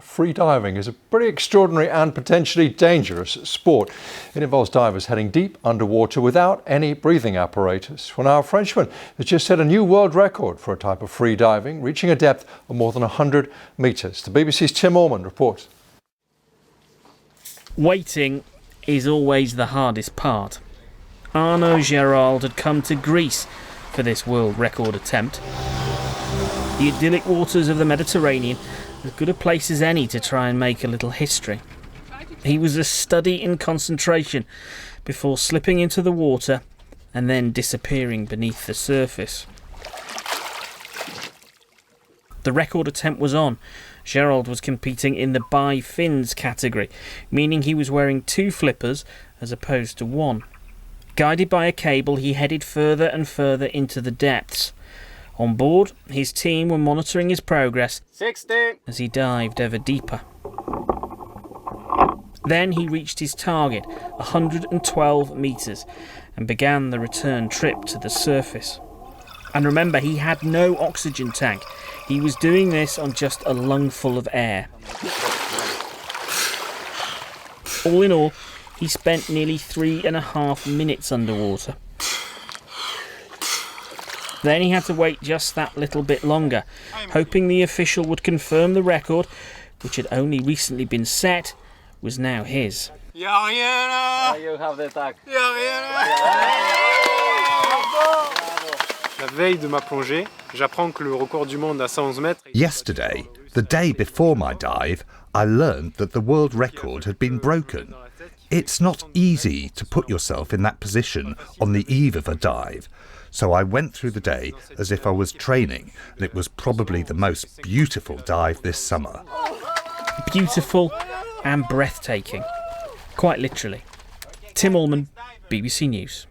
Free diving is a pretty extraordinary and potentially dangerous sport. It involves divers heading deep underwater without any breathing apparatus. Well, now a Frenchman has just set a new world record for a type of free diving, reaching a depth of more than 100 metres. The BBC's Tim Allman reports. Waiting is always the hardest part. Arnaud Gérald had come to Greece for this world record attempt. The idyllic waters of the Mediterranean, as good a place as any to try and make a little history. He was a study in concentration before slipping into the water and then disappearing beneath the surface. The record attempt was on. Gérald was competing in the by fins category, meaning he was wearing 2 flippers as opposed to 1. Guided by a cable, he headed further and further into the depths. On board, his team were monitoring his progress 60 as he dived ever deeper. Then he reached his target, 112 metres, and began the return trip to the surface. And remember, he had no oxygen tank. He was doing this on just a lungful of air. All in all, he spent nearly 3.5 minutes underwater. Then he had to wait just that little bit longer, hoping the official would confirm the record, which had only recently been set, was now his. You have the tag. La veille de ma plongée, j'apprends que le record du monde à 111 mètres. Yesterday, the day before my dive, I learned that the world record had been broken. It's not easy to put yourself in that position on the eve of a dive. So I went through the day as if I was training, and it was probably the most beautiful dive this summer. Beautiful and breathtaking. Quite literally. Tim Allman, BBC News.